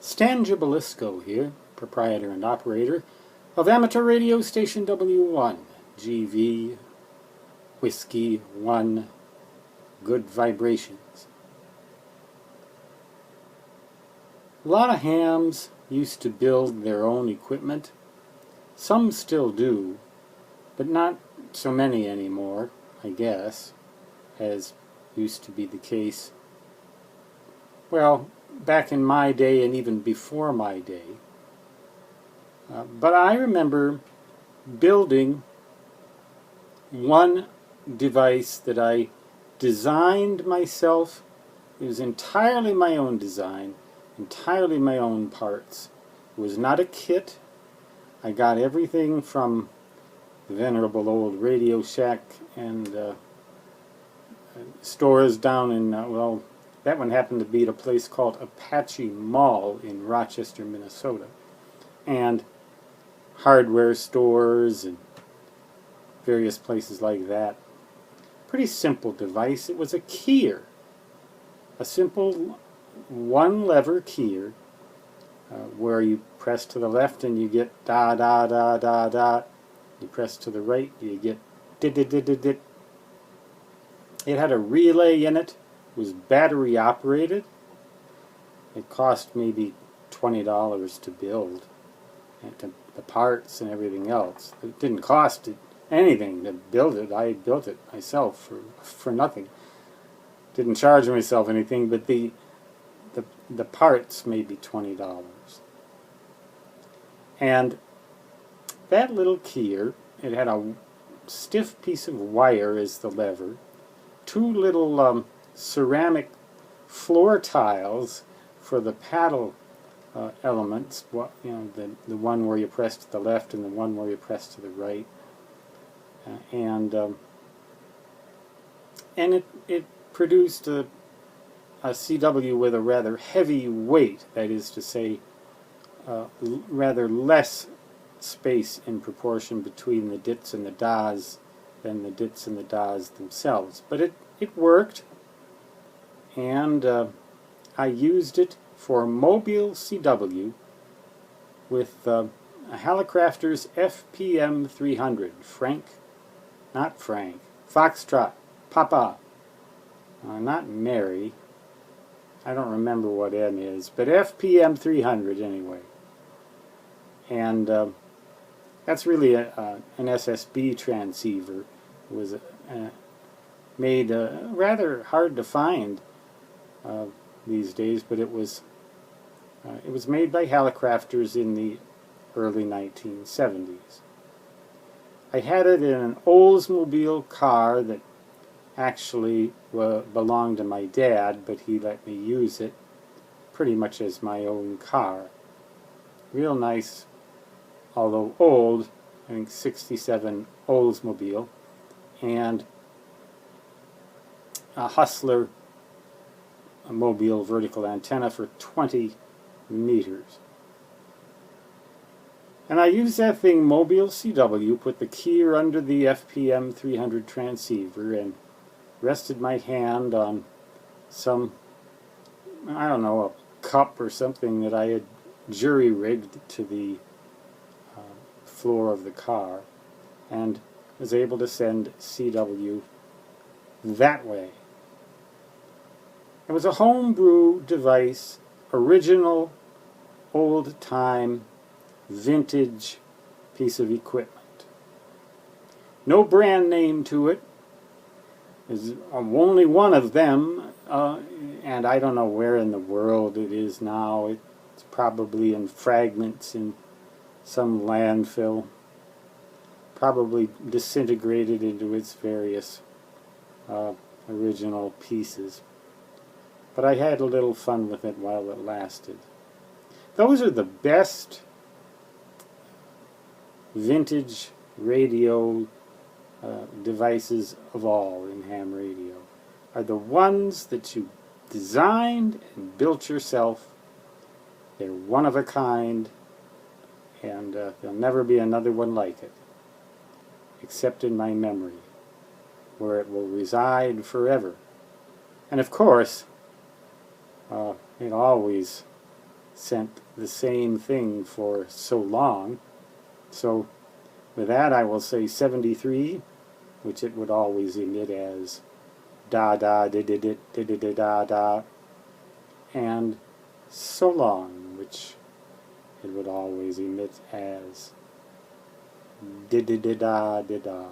Stan Gibilisco here, proprietor and operator of amateur radio station W1, GV, Whiskey 1, Good Vibrations. A lot of hams used to build their own equipment. Some still do, but not so many anymore, I guess, as used to be the case. Well, back in my day and even before my day. But I remember building one device that I designed myself. It was entirely my own design, entirely my own parts. It was not a kit. I got everything from the venerable old Radio Shack and stores down in, well, that one happened to be at a place called Apache Mall in Rochester, Minnesota. And hardware stores and various places like that. Pretty simple device. It was a keyer. A simple one-lever keyer where you press to the left and you get da da da da da. You press to the right, you get dit dit dit dit dit. It had a relay in it. It was battery operated. It cost maybe $20 to build, and the parts and everything else. It didn't cost anything to build it. I built it myself for nothing. Didn't charge myself anything, but the parts maybe $20. And that little keyer, it had a stiff piece of wire as the lever, two little ceramic floor tiles for the paddle elements, the one where you press to the left and the one where you press to the right, and it produced a CW with a rather heavy weight, that is to say, rather less space in proportion between the dits and the das than the dits and the das themselves. But it worked, and I used it for Mobile CW with a Hallicrafter's FPM 300. Not Frank. Foxtrot. Papa. Not Mary. I don't remember what N is, but FPM 300 anyway. And that's really an SSB transceiver. It was made rather hard to find these days, but it was made by Hallicrafters in the early 1970s. I had it in an Oldsmobile car that actually belonged to my dad, but he let me use it pretty much as my own car. Real nice, although old, I think 67 Oldsmobile, and a Hustler mobile vertical antenna for 20 meters. And I used that thing, Mobile CW, put the keyer under the FPM 300 transceiver and rested my hand on some, I don't know, a cup or something that I had jury-rigged to the floor of the car, and was able to send CW that way. It was a homebrew device, original, old-time, vintage piece of equipment. No brand name to it. There's only one of them, and I don't know where in the world it is now. It's probably in fragments in some landfill, probably disintegrated into its various original pieces. But I had a little fun with it while it lasted. Those are the best vintage radio devices of all in ham radio, are the ones that you designed and built yourself. They're one of a kind, and there'll never be another one like it, except in my memory, where it will reside forever. And of course, it always sent the same thing for so long. So with that I will say 73, which it would always emit as da da da da da da da da da da, and so long, which it would always emit as da da da da da da.